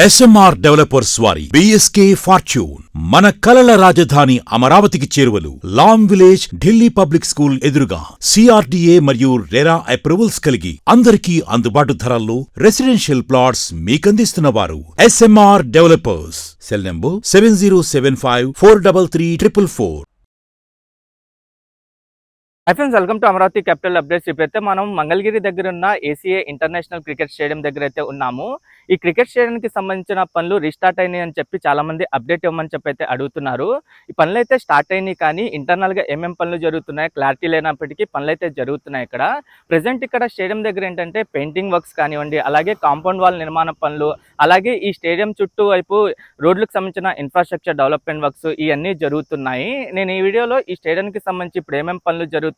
SMR developers వారి BSK fortune మన కలల రాజధాని అమరావతికి చేరువలు Lam village Delhi public school ఎదురుగా సిఆర్డీఏ మరియు రెరా అప్రూవల్స్ కలిగి అందరికీ అందుబాటు ధరల్లో రెసిడెన్షియల్ ప్లాట్స్ మీకందిస్తున్నవారు SMR developers. Cell number 7075433444. Friends, welcome to Amaravati capital updates. ఇప్పుడైతే మనం మంగళగిరి దగ్గర ఉన్న ఏసీఏ ఇంటర్నేషనల్ క్రికెట్ స్టేడియం దగ్గర అయితే ఉన్నాము. ఈ క్రికెట్ స్టేడియంకి సంబంధించిన పనులు రీస్టార్ట్ అయినాయి అని చెప్పి చాలా మంది అప్డేట్ ఇవ్వమని చెప్పి అయితే అడుగుతున్నారు. ఈ పనులు అయితే స్టార్ట్ అయినాయి, కానీ ఇంటర్నల్గా ఏమేం పనులు జరుగుతున్నాయి క్లారిటీ లేనప్పటికీ పనులు అయితే జరుగుతున్నాయి. ఇక్కడ ప్రెసెంట్ ఇక్కడ స్టేడియం దగ్గర ఏంటంటే పెయింటింగ్ వర్క్స్ కానివ్వండి, అలాగే కాంపౌండ్ వాల్ నిర్మాణ పనులు, అలాగే ఈ స్టేడియం చుట్టూ వైపు రోడ్లకు సంబంధించిన ఇన్ఫ్రాస్ట్రక్చర్ డెవలప్మెంట్ వర్క్స్ ఇవన్నీ జరుగుతున్నాయి. నేను ఈ వీడియోలో ఈ స్టేడియంకి సంబంధించి ఇప్పుడు ఏమేమి పనులు జరుగుతున్నాయి,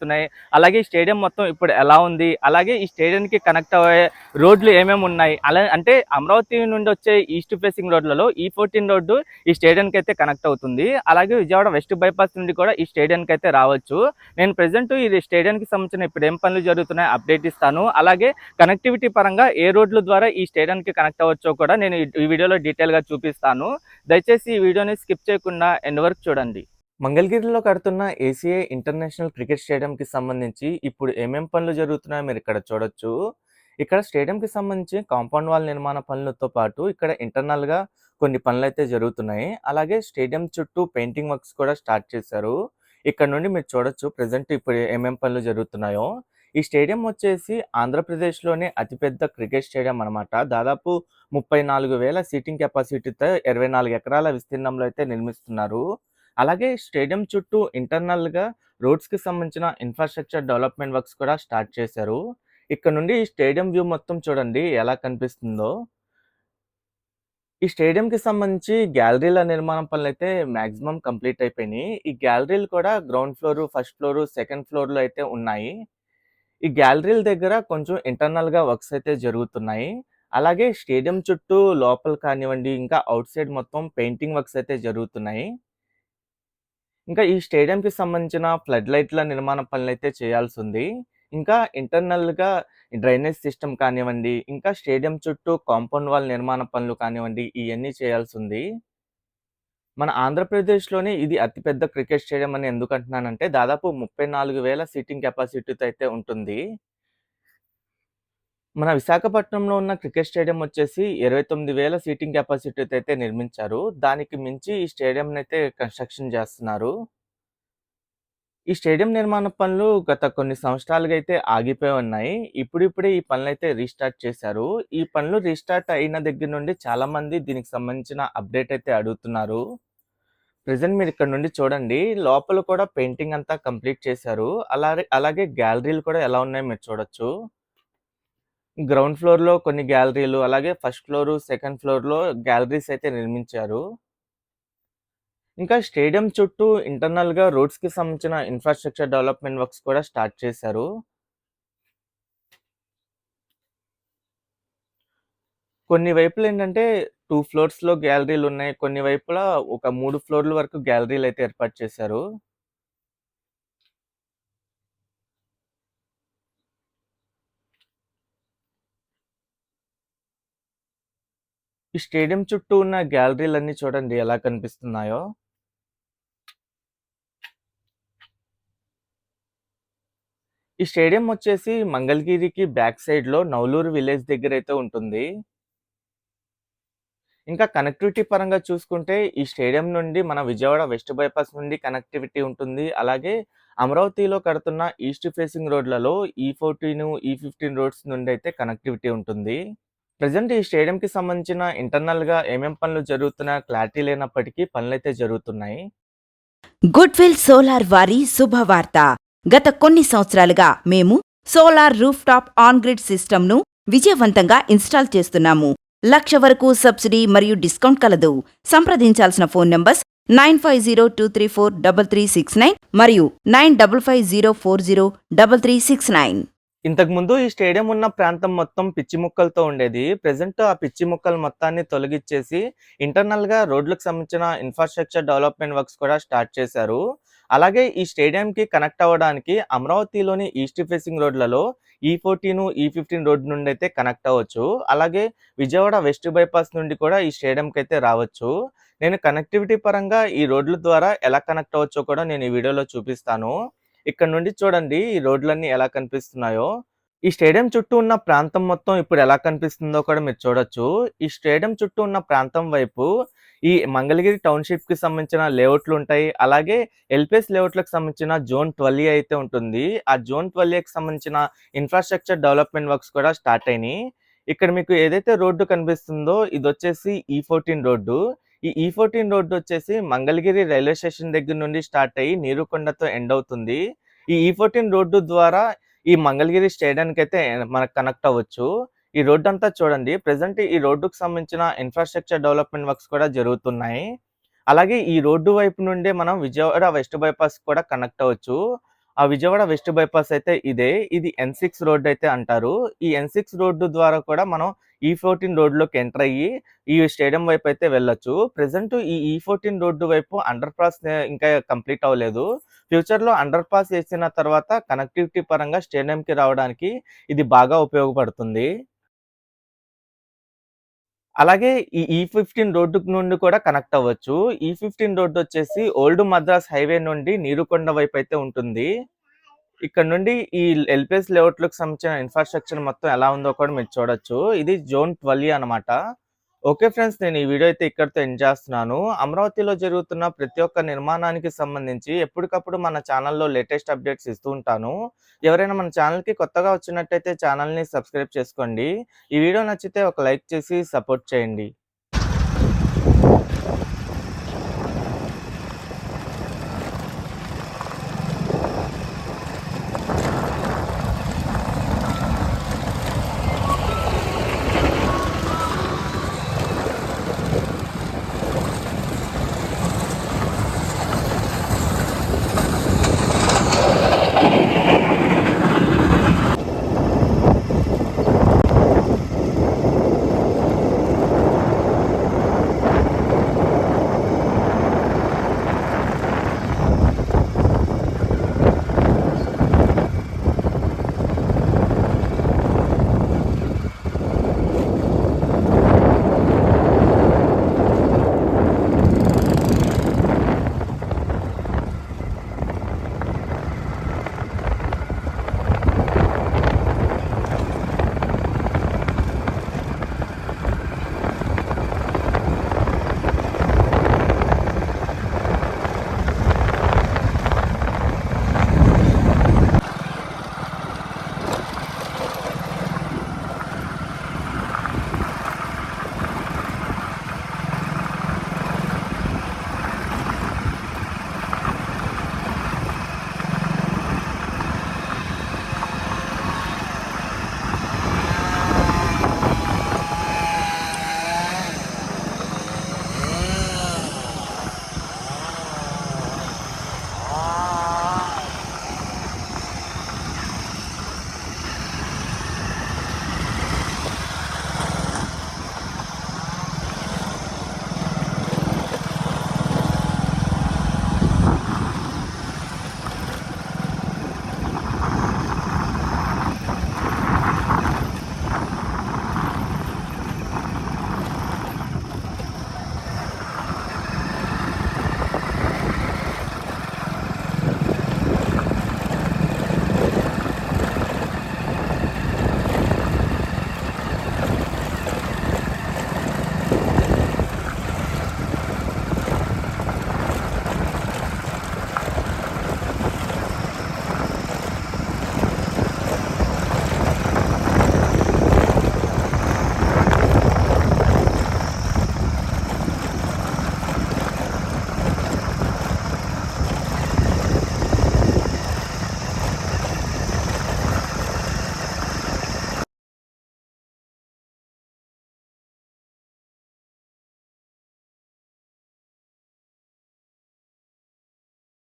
అలాగే ఈ స్టేడియం మొత్తం ఇప్పుడు ఎలా ఉంది, అలాగే ఈ స్టేడియంకి కనెక్ట్ అయ్యే రోడ్లు ఏమేమి ఉన్నాయి, అలా అంటే అమరావతి నుండి వచ్చే ఈస్ట్ ఫేసింగ్ రోడ్లలో E14 రోడ్డు ఈ స్టేడియంకి అయితే కనెక్ట్ అవుతుంది. అలాగే విజయవాడ వెస్ట్ బైపాస్ నుండి కూడా ఈ స్టేడియంకి అయితే రావచ్చు. నేను ప్రెసెంట్ ఇది స్టేడియంకి సంబంధించిన ఇప్పుడు ఏం పనులు జరుగుతున్నాయి అప్డేట్ ఇస్తాను. అలాగే కనెక్టివిటీ పరంగా ఏ రోడ్ల ద్వారా ఈ స్టేడియంకి కనెక్ట్ అవ్వచ్చో కూడా నేను ఈ వీడియోలో డీటెయిల్గా చూపిస్తాను. దయచేసి ఈ వీడియోని స్కిప్ చేయకుండా ఎండ్ వరకు చూడండి. మంగళగిరిలో కడుతున్న ఏసీఏ ఇంటర్నేషనల్ క్రికెట్ స్టేడియంకి సంబంధించి ఇప్పుడు ఏమేం పనులు జరుగుతున్నాయో మీరు ఇక్కడ చూడొచ్చు. ఇక్కడ స్టేడియంకి సంబంధించి కాంపౌండ్ వాల్ నిర్మాణ పనులతో పాటు ఇక్కడ ఇంటర్నల్గా కొన్ని పనులు అయితే జరుగుతున్నాయి. అలాగే స్టేడియం చుట్టూ పెయింటింగ్ వర్క్స్ కూడా స్టార్ట్ చేశారు. ఇక్కడ నుండి మీరు చూడొచ్చు ప్రెసెంట్ ఇప్పుడు ఏమేం పనులు జరుగుతున్నాయో. ఈ స్టేడియం వచ్చేసి ఆంధ్రప్రదేశ్లోనే అతిపెద్ద క్రికెట్ స్టేడియం అనమాట. దాదాపు 34,000 సీటింగ్ కెపాసిటీతో 24 ఎకరాల విస్తీర్ణంలో అయితే నిర్మిస్తున్నారు. అలాగే స్టేడియం చుట్టూ ఇంటర్నల్గా రోడ్స్కి సంబంధించిన ఇన్ఫ్రాస్ట్రక్చర్ డెవలప్మెంట్ వర్క్స్ కూడా స్టార్ట్ చేశారు. ఇక్కడ నుండి ఈ స్టేడియం వ్యూ మొత్తం చూడండి ఎలా కనిపిస్తుందో. ఈ స్టేడియంకి సంబంధించి గ్యాలరీల నిర్మాణం పనులు అయితే మ్యాక్సిమం కంప్లీట్ అయిపోయినాయి. ఈ గ్యాలరీలు కూడా ground floor, first floor, second ఫ్లోర్లో అయితే ఉన్నాయి. ఈ గ్యాలరీల దగ్గర కొంచెం ఇంటర్నల్గా వర్క్స్ అయితే జరుగుతున్నాయి. అలాగే స్టేడియం చుట్టూ లోపల కానివ్వండి, ఇంకా అవుట్ సైడ్ మొత్తం పెయింటింగ్ వర్క్స్ అయితే జరుగుతున్నాయి. ఇంకా ఈ స్టేడియంకి సంబంధించిన ఫ్లడ్ లైట్ల నిర్మాణ పనులు అయితే చేయాల్సి ఉంది. ఇంకా ఇంటర్నల్గా డ్రైనేజ్ సిస్టమ్ కానివ్వండి, ఇంకా స్టేడియం చుట్టూ కాంపౌండ్ వాల్ నిర్మాణ పనులు కానివ్వండి, ఇవన్నీ చేయాల్సి ఉంది. మన ఆంధ్రప్రదేశ్లోనే ఇది అతిపెద్ద క్రికెట్ స్టేడియం అని ఎందుకు అంటున్నానంటే దాదాపు 34,000 సీటింగ్ కెపాసిటీతో అయితే ఉంటుంది. మన విశాఖపట్నంలో ఉన్న క్రికెట్ స్టేడియం వచ్చేసి 29,000 సీటింగ్ కెపాసిటీతో అయితే నిర్మించారు. దానికి మించి ఈ స్టేడియం అయితే కన్స్ట్రక్షన్ చేస్తున్నారు. ఈ స్టేడియం నిర్మాణ పనులు గత కొన్ని సంవత్సరాలుగా అయితే ఆగిపోయి ఉన్నాయి. ఇప్పుడిప్పుడే ఈ పనులు అయితే రీస్టార్ట్ చేశారు. ఈ పనులు రీస్టార్ట్ అయిన దగ్గర నుండి చాలా మంది దీనికి సంబంధించిన అప్డేట్ అయితే అడుగుతున్నారు. ప్రెజెంట్ మీరు ఇక్కడ నుండి చూడండి, లోపల కూడా పెయింటింగ్ అంతా కంప్లీట్ చేశారు. అలాగే గ్యాలరీలు కూడా ఎలా ఉన్నాయో మీరు చూడొచ్చు. గ్రౌండ్ ఫ్లోర్లో కొన్ని గ్యాలరీలు, అలాగే ఫస్ట్ ఫ్లోర్, సెకండ్ ఫ్లోర్లో గ్యాలరీస్ అయితే నిర్మించారు. ఇంకా స్టేడియం చుట్టూ ఇంటర్నల్గా రోడ్స్కి సంబంధించిన ఇన్ఫ్రాస్ట్రక్చర్ డెవలప్మెంట్ వర్క్స్ కూడా స్టార్ట్ చేశారు. కొన్ని వైపులు ఏంటంటే 2 ఫ్లోర్స్లో గ్యాలరీలు ఉన్నాయి, కొన్ని వైపులా ఒక 3 ఫ్లోర్ల వరకు గ్యాలరీలు అయితే ఏర్పాటు చేశారు. ఈ స్టేడియం చుట్టూ ఉన్న గ్యాలరీలన్నీ చూడండి ఎలా కనిపిస్తున్నాయో. ఈ స్టేడియం వచ్చేసి మంగళగిరికి బ్యాక్ సైడ్లో నవలూరు విలేజ్ దగ్గర అయితే ఉంటుంది. ఇంకా కనెక్టివిటీ పరంగా చూసుకుంటే ఈ స్టేడియం నుండి మన విజయవాడ వెస్ట్ బైపాస్ నుండి కనెక్టివిటీ ఉంటుంది. అలాగే అమరావతిలో కడుతున్న ఈస్ట్ ఫేసింగ్ రోడ్లలో E14, E15 రోడ్స్ నుండి అయితే కనెక్టివిటీ ఉంటుంది. ప్రెసెంట్ ఈ స్టేడియంకి సంబంధించిన ఇంటర్నల్గా ఏమేం పనులు జరుగుతున్నాయో క్లారిటీ లేనప్పటికీ పనులైతే జరుగుతున్నాయి. గుడ్విల్ సోలార్ వారి శుభవార్త. గత కొన్ని సంవత్సరాలుగా మేము solar roof top on grid సిస్టమ్ను విజయవంతంగా ఇన్స్టాల్ చేస్తున్నాము. 1,00,000 వరకు సబ్సిడీ మరియు డిస్కౌంట్ కలదు. సంప్రదించాల్సిన ఫోన్ నంబర్స్ 9502343369 మరియు 9550403369. ఇంతకుముందు ఈ స్టేడియం ఉన్న ప్రాంతం మొత్తం పిచ్చి ముక్కలతో ఉండేది. ప్రెసెంట్ ఆ పిచ్చి ముక్కలు మొత్తాన్ని తొలగించేసి ఇంటర్నల్గా రోడ్లకు సంబంధించిన ఇన్ఫ్రాస్ట్రక్చర్ డెవలప్మెంట్ వర్క్స్ కూడా స్టార్ట్ చేశారు. అలాగే ఈ స్టేడియంకి కనెక్ట్ అవ్వడానికి అమరావతిలోని ఈస్ట్ ఫేసింగ్ రోడ్లలో E14, E15 రోడ్ నుండి అయితే కనెక్ట్ అవ్వచ్చు. అలాగే విజయవాడ వెస్ట్ బైపాస్ నుండి కూడా ఈ స్టేడియంకి అయితే రావచ్చు. నేను కనెక్టివిటీ పరంగా ఈ రోడ్ల ద్వారా ఎలా కనెక్ట్ అవ్వచ్చో కూడా నేను ఈ వీడియోలో చూపిస్తాను. ఇక్కడ నుండి చూడండి ఈ రోడ్లన్నీ ఎలా కనిపిస్తున్నాయో. ఈ స్టేడియం చుట్టూ ఉన్న ప్రాంతం మొత్తం ఇప్పుడు ఎలా కనిపిస్తుందో కూడా మీరు చూడొచ్చు. ఈ స్టేడియం చుట్టూ ఉన్న ప్రాంతం వైపు ఈ మంగళగిరి టౌన్‌షిప్‌కి సంబంధించిన లేఅవుట్లు ఉంటాయి. అలాగే ఎల్‌పిఎస్ లేఅవుట్‌లకు సంబంధించిన జోన్ 12 అయితే ఉంటుంది. ఆ జోన్ 12కి సంబంధించిన ఇన్‌ఫ్రాస్ట్రక్చర్ డెవలప్‌మెంట్ వర్క్స్ కూడా స్టార్ట్ అయినాయి. ఇక్కడ మీకు ఏదైతే రోడ్డు కనిపిస్తుందో ఇదొచ్చేసి E14 రోడ్డు. ఈ E14 రోడ్డు వచ్చేసి మంగళగిరి రైల్వే స్టేషన్ దగ్గర నుండి స్టార్ట్ అయ్యి నీరుకొండతో ఎండ్ అవుతుంది. ఈ E14 రోడ్డు ద్వారా ఈ మంగళగిరి స్టేడియానికైతే మనకు కనెక్ట్ అవ్వచ్చు. ఈ రోడ్డంతా చూడండి. ప్రెజెంట్ ఈ రోడ్డుకు సంబంధించిన ఇన్‌ఫ్రాస్ట్రక్చర్ డెవలప్‌మెంట్ వర్క్స్ కూడా జరుగుతున్నాయి. అలాగే ఈ రోడ్డు వైపు నుండే మనం విజయవాడ వెస్ట్ బైపాస్ కూడా కనెక్ట్ అవ్వచ్చు. ఆ విజయవాడ వెస్ట్ బైపాస్ అయితే ఇదే. ఇది N6 రోడ్ అయితే అంటారు. ఈ N6 రోడ్డు ద్వారా కూడా మనం E14 రోడ్‌లోకి ఎంటర్ అయ్యి ఈ స్టేడియం వైపు అయితే వెళ్ళొచ్చు. ప్రెజెంట్ ఈ E14 రోడ్డు వైపు అండర్ పాస్ ఇంకా కంప్లీట్ అవ్వలేదు. ఫ్యూచర్‌లో అండర్ పాస్ ఏసిన తర్వాత కనెక్టివిటీ పరంగా స్టేడియంకి రావడానికి ఇది బాగా ఉపయోగపడుతుంది. అలాగే ఈ E15 రోడ్డు నుండి కూడా కనెక్ట్ అవ్వచ్చు. E15 రోడ్డు వచ్చేసి ఓల్డ్ మద్రాస్ హైవే నుండి నీరుకొండ వైపు అయితే ఉంటుంది. ఇక్కడ నుండి ఈ ఎల్‌పిఎస్ లేఅవుట్‌లకు సంబంధించిన ఇన్‌ఫ్రాస్ట్రక్చర్ మొత్తం ఎలా ఉందో కూడా మీరు చూడొచ్చు. ఇది జోన్ 12 అన్నమాట. ఓకే ఫ్రెండ్స్, నేను ఈ వీడియో అయితే ఇక్కడితో ఎండ్ చేస్తున్నాను. అమరావతిలో జరుగుతున్న ప్రతి ఒక్క నిర్మాణానికి సంబంధించి ఎప్పటికప్పుడు మన ఛానల్‌లో లేటెస్ట్ అప్డేట్స్ ఇస్తూ ఉంటాను. ఎవరైనా మన ఛానల్‌కి కొత్తగా వచ్చినట్టయితే ఛానల్‌ని సబ్స్క్రైబ్ చేసుకోండి. ఈ వీడియో నచ్చితే ఒక లైక్ చేసి సపోర్ట్ చేయండి.